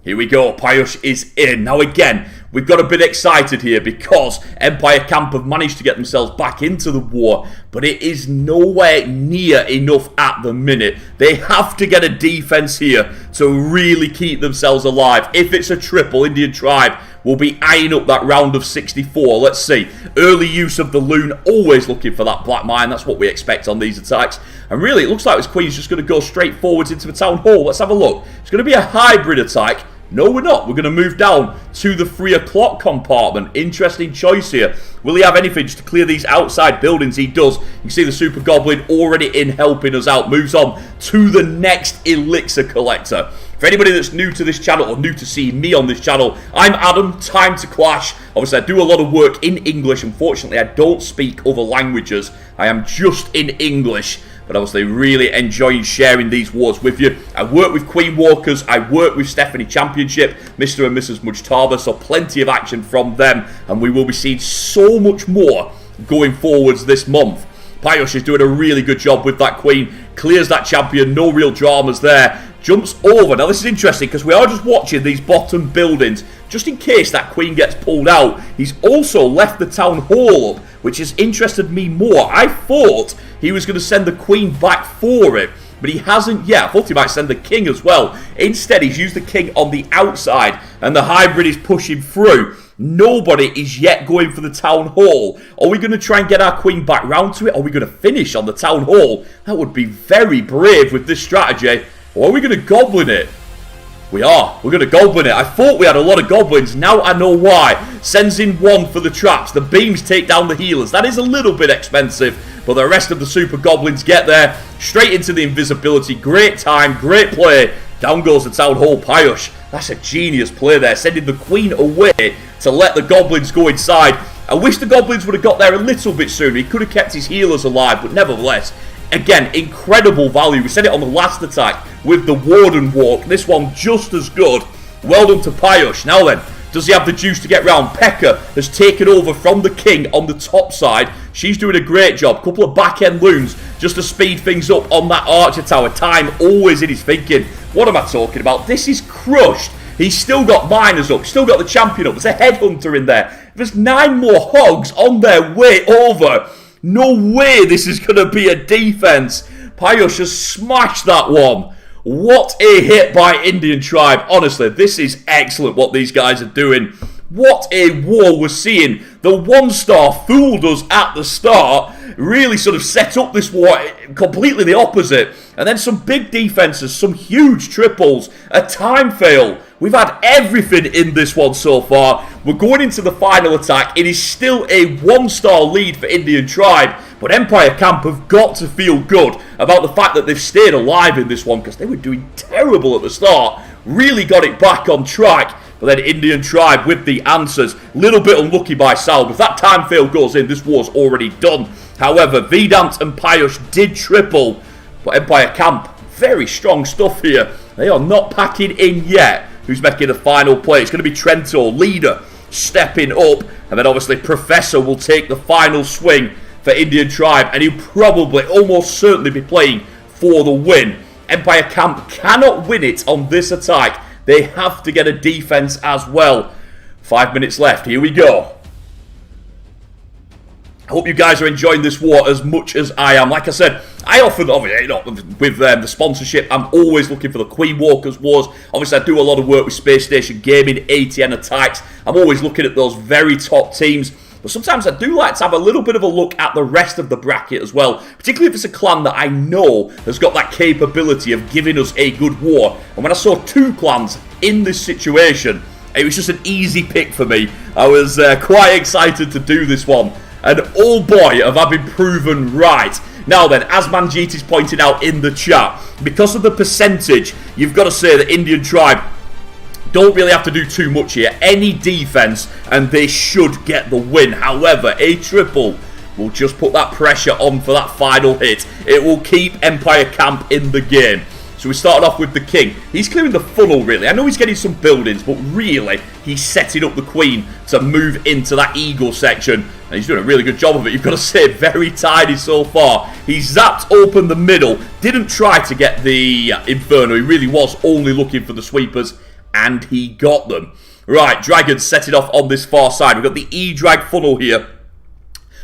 Here we go. Payush is in. Now again, we've got a bit excited here because Empire Camp have managed to get themselves back into the war, but it is nowhere near enough at the minute. They have to get a defense here to really keep themselves alive. If it's a triple, Indian Tribe will be eyeing up that round of 64. Let's see. Early use of the loon, always looking for that black mine. That's what we expect on these attacks. And really, it looks like this queen's just going to go straight forwards into the town hall. Let's have a look. It's going to be a hybrid attack. No, we're not. We're going to move down to the 3 o'clock compartment. Interesting choice here. Will he have anything just to clear these outside buildings? He does. You can see the Super Goblin already in helping us out. Moves on to the next Elixir Collector. For anybody that's new to this channel or new to seeing me on this channel, I'm Adam, Time to Clash. Obviously, I do a lot of work in English. Unfortunately, I don't speak other languages. I am just in English. But obviously, really enjoying sharing these wars with you. I work with Queen Walkers. I work with Stephanie Championship, Mr. and Mrs. Mujtaba. So plenty of action from them. And we will be seeing so much more going forwards this month. Payush is doing a really good job with that queen. Clears that champion. No real dramas there. Jumps over. Now, this is interesting because we are just watching these bottom buildings. Just in case that queen gets pulled out. He's also left the town hall up, which has interested me more. I thought he was going to send the queen back for it, but he hasn't yet. I thought he might send the king as well. Instead, he's used the king on the outside, and the hybrid is pushing through. Nobody is yet going for the town hall. Are we going to try and get our queen back round to it? Are we going to finish on the town hall? That would be very brave with this strategy. Or are we going to goblin it? We are. We're going to goblin it. I thought we had a lot of goblins. Now I know why. Sends in 1 for the traps. The beams take down the healers. That is a little bit expensive. But the rest of the super goblins get there. Straight into the invisibility. Great time. Great play. Down goes the town hall. Payush. That's a genius play there. Sending the queen away to let the goblins go inside. I wish the goblins would have got there a little bit sooner. He could have kept his healers alive. But nevertheless, again, incredible value. We said it on the last attack with the Warden Walk. This one just as good. Well done to Payush. Now then, does he have the juice to get round? Pekka has taken over from the king on the top side. She's doing a great job. Couple of back-end loons just to speed things up on that archer tower. Time always in his thinking. What am I talking about? This is crushed. He's still got miners up. Still got the champion up. There's a headhunter in there. There's 9 more hogs on their way over. No way this is going to be a defense. Payush has smashed that one. What a hit by Indian Tribe. Honestly, this is excellent what these guys are doing. What a war we're seeing. The 1-star fooled us at the start. Really sort of set up this war completely the opposite. And then some big defenses, some huge triples, a time fail. We've had everything in this one so far. We're going into the final attack. It is still a 1-star lead for Indian Tribe. But Empire Camp have got to feel good about the fact that they've stayed alive in this one because they were doing terrible at the start. Really got it back on track. But then Indian Tribe with the answers. Little bit unlucky by Sal. If that time fail goes in, this war's already done. However, Vedant and Payush did triple. But Empire Camp, very strong stuff here. They are not packing in yet. Who's making the final play? It's going to be Trento, leader, stepping up. And then obviously Professor will take the final swing for Indian Tribe. And he'll probably, almost certainly be playing for the win. Empire Camp cannot win it on this attack. They have to get a defense as well. 5 minutes left. Here we go. I hope you guys are enjoying this war as much as I am. Like I said, I often, with the sponsorship, I'm always looking for the Queen Walkers wars. Obviously, I do a lot of work with Space Station Gaming, ATN Attacks. I'm always looking at those very top teams. But sometimes I do like to have a little bit of a look at the rest of the bracket as well. Particularly if it's a clan that I know has got that capability of giving us a good war. And when I saw 2 clans in this situation, it was just an easy pick for me. I was quite excited to do this one. And oh boy, have I been proven right. Now then, as Manjeet is pointing out in the chat, because of the percentage, you've got to say that Indian Tribe don't really have to do too much here. Any defense, and they should get the win. However, a triple will just put that pressure on for that final hit. It will keep Empire Camp in the game. So we started off with the king. He's clearing the funnel, really. I know he's getting some buildings, but really, he's setting up the queen to move into that eagle section. And he's doing a really good job of it. You've got to say, very tidy so far. He zapped open the middle. Didn't try to get the Inferno. He really was only looking for the sweepers. And he got them. Right, Dragons set it off on this far side. We've got the E-Drag funnel here.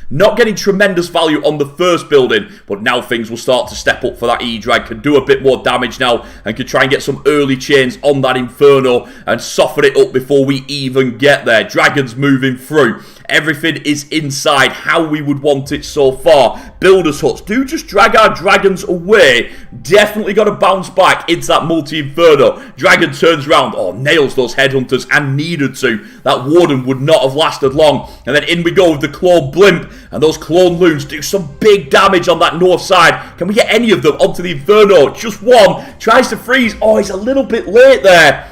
Not getting tremendous value on the first building, but now things will start to step up for that E-Drag. Can do a bit more damage now and can try and get some early chains on that Inferno and soften it up before we even get there. Dragons moving through. Everything is inside how we would want it so far. Builders huts do just drag our dragons away. Definitely got to bounce back into that multi-inferno. Dragon turns around. Oh, nails those headhunters and needed to. That warden would not have lasted long. And then in we go with the clone blimp. And those clone loons do some big damage on that north side. Can we get any of them onto the inferno? Just one. Tries to freeze. Oh, he's a little bit late there.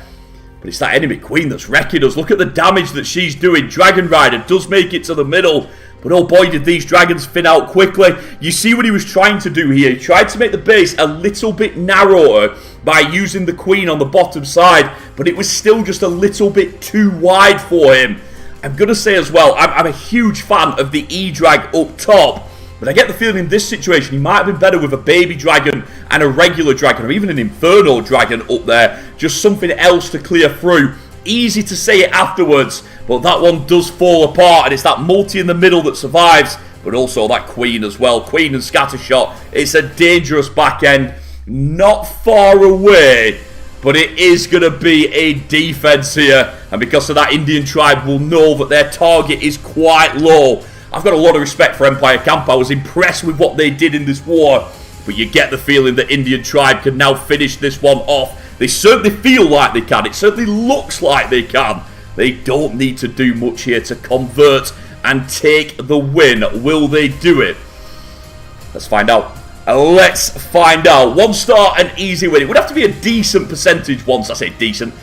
But it's that enemy queen that's wrecking us. Look at the damage that she's doing. Dragon Rider does make it to the middle. But oh boy, did these dragons thin out quickly. You see what he was trying to do here. He tried to make the base a little bit narrower by using the queen on the bottom side. But it was still just a little bit too wide for him. I'm going to say as well, I'm a huge fan of the E-Drag up top. But I get the feeling in this situation, he might have been better with a baby dragon and a regular dragon, or even an inferno dragon up there. Just something else to clear through. Easy to say it afterwards, but that one does fall apart, and it's that multi in the middle that survives, but also that queen as well. Queen and scattershot. It's a dangerous back end. Not far away, but it is going to be a defense here. And because of that, Indian tribe will know that their target is quite low. I've got a lot of respect for Empire Camp. I was impressed with what they did in this war. But you get the feeling that Indian tribe can now finish this one off. They certainly feel like they can. It certainly looks like they can. They don't need to do much here to convert and take the win. Will they do it? Let's find out. Let's find out. 1 star, an easy win. It would have to be a decent percentage once. I say decent.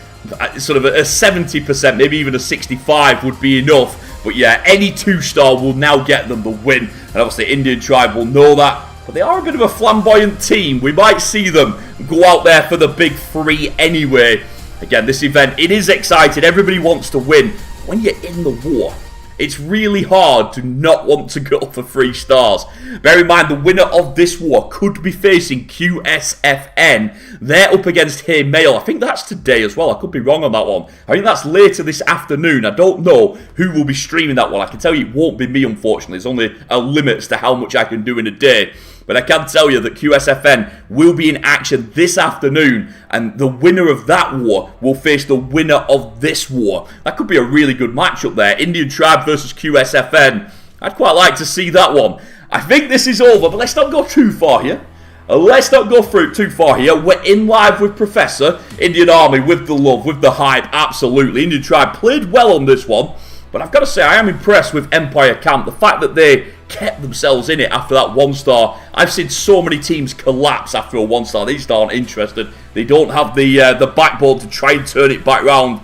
Sort of a 70%, maybe even a 65 would be enough. But yeah, any 2-star will now get them the win. And obviously Indian tribe will know that. But they are a bit of a flamboyant team. We might see them go out there for the big 3 anyway. Again, this event, it is exciting. Everybody wants to win. When you're in the war, it's really hard to not want to go for 3 stars. Bear in mind, the winner of this war could be facing QSFN. They're up against Hey Mail. I think that's today as well. I could be wrong on that one. I think that's later this afternoon. I don't know who will be streaming that one. I can tell you it won't be me, unfortunately. There's only a limit as to how much I can do in a day. But I can tell you that QSFN will be in action this afternoon, and the winner of that war will face the winner of this war. That could be a really good matchup there. Indian Tribe versus QSFN. I'd quite like to see that one. I think this is over, but let's not go too far here. Let's not go through too far here. We're in live with Professor. Indian Army with the love, with the hype, absolutely. Indian Tribe played well on this one. But I've got to say, I am impressed with Empire Camp. The fact that they kept themselves in it after that 1-star. I've seen so many teams collapse after a 1-star. They just aren't interested. They don't have the backbone to try and turn it back round.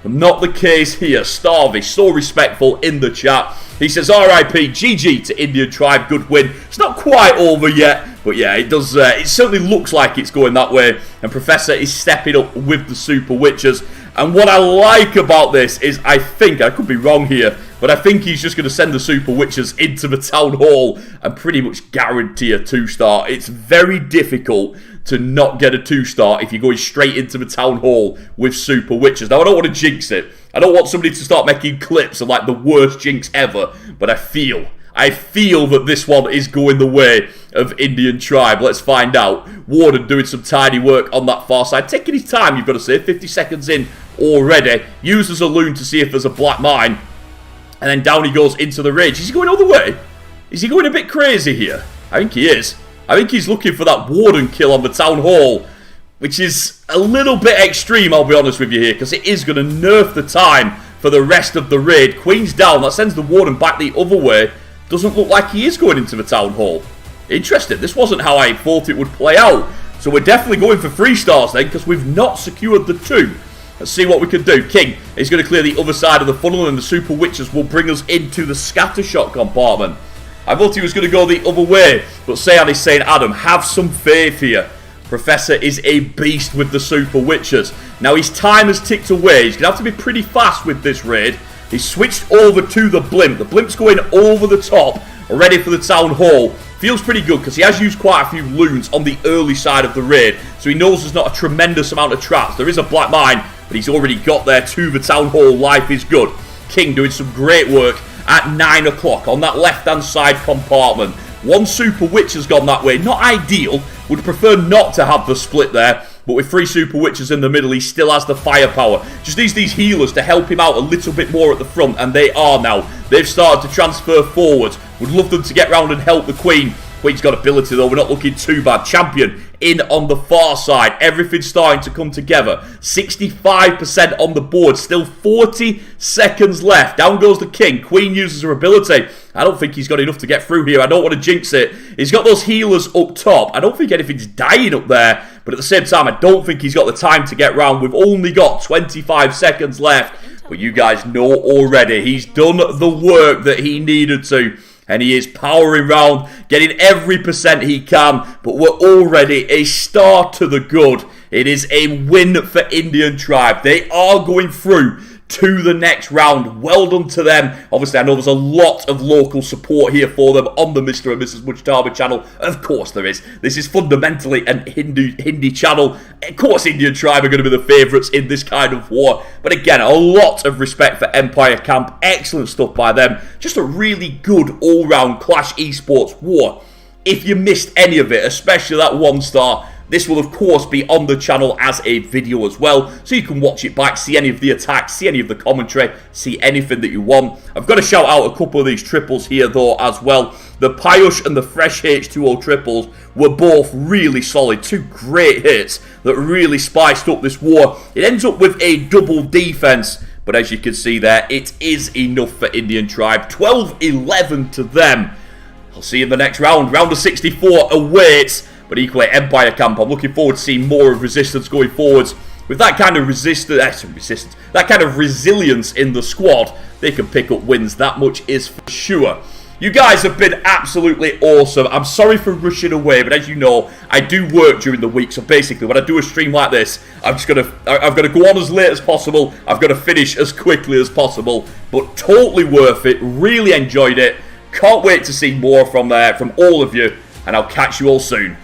Not the case here. Starvey, so respectful in the chat. He says, RIP, GG to Indian Tribe, good win. It's not quite over yet, but yeah, it does. It certainly looks like it's going that way. And Professor is stepping up with the Super Witches. And what I like about this is, I think, I could be wrong here, but I think he's just going to send the Super Witches into the Town Hall and pretty much guarantee a 2-star. It's very difficult to not get a 2-star if you're going straight into the Town Hall with Super Witches. Now, I don't want to jinx it. I don't want somebody to start making clips of like the worst jinx ever, but I feel that this one is going the way of Indian Tribe. Let's find out. Warden doing some tidy work on that far side. Taking his time, you've got to say. 50 seconds in already. Uses a loon to see if there's a black mine. And then down he goes into the rage. Is he going all the way? Is he going a bit crazy here? I think he is. I think he's looking for that Warden kill on the Town Hall, which is a little bit extreme, I'll be honest with you here, because it is going to nerf the time for the rest of the raid. Queen's down. That sends the Warden back the other way. Doesn't look like he is going into the Town Hall. Interesting. This wasn't how I thought it would play out. So we're definitely going for 3 stars then, because we've not secured the 2. Let's see what we can do. King is going to clear the other side of the funnel, and the Super Witches will bring us into the scattershot compartment. I thought he was going to go the other way, but Sayan is saying, Adam, have some faith here. Professor is a beast with the Super Witches. Now his time has ticked away. He's going to have to be pretty fast with this raid. He's switched over to the blimp. The blimp's going over the top, ready for the Town Hall. Feels pretty good because he has used quite a few loons on the early side of the raid. So he knows there's not a tremendous amount of traps. There is a black mine but he's already got there to the town hall. Life is good. King doing some great work at 9 o'clock on that left-hand side compartment. One Super Witch has gone that way. Not ideal. Would prefer not to have the split there. But with 3 Super Witches in the middle, he still has the firepower. Just needs these healers to help him out a little bit more at the front. And they are now. They've started to transfer forward. Would love them to get round and help the Queen. Queen's got ability though. We're not looking too bad. Champion in on the far side. Everything's starting to come together. 65% on the board. Still 40 seconds left. Down goes the King. Queen uses her ability. I don't think he's got enough to get through here. I don't want to jinx it. He's got those healers up top. I don't think anything's dying up there. But at the same time, I don't think he's got the time to get round. We've only got 25 seconds left. But you guys know already, he's done the work that he needed to. And he is powering round, getting every percent he can. But we're already a start to the good. It is a win for Indian Tribe. They are going through to the next round. Well done to them. Obviously, I know there's a lot of local support here for them on the Mr. and Mrs. Mujtaba channel. Of course there is. This is fundamentally an Hindi channel. Of course, Indian Tribe are going to be the favourites in this kind of war. But again, a lot of respect for Empire Camp. Excellent stuff by them. Just a really good all-round Clash Esports war. If you missed any of it, especially that 1-star, this will, of course, be on the channel as a video as well, so you can watch it back, see any of the attacks, see any of the commentary, see anything that you want. I've got to shout out a couple of these triples here, though, as well. The Pyush and the Fresh H2O triples were both really solid. 2 great hits that really spiced up this war. It ends up with a double defense, but as you can see there, it is enough for Indian Tribe. 12-11 to them. I'll see you in the next round. Round of 64 awaits. But equally, Empire Camp, I'm looking forward to seeing more of Resistance going forwards. With that kind of that kind of resilience in the squad, they can pick up wins. That much is for sure. You guys have been absolutely awesome. I'm sorry for rushing away, but as you know, I do work during the week. So basically, when I do a stream like this, I've got to go on as late as possible. I've got to finish as quickly as possible. But totally worth it. Really enjoyed it. Can't wait to see more from all of you. And I'll catch you all soon.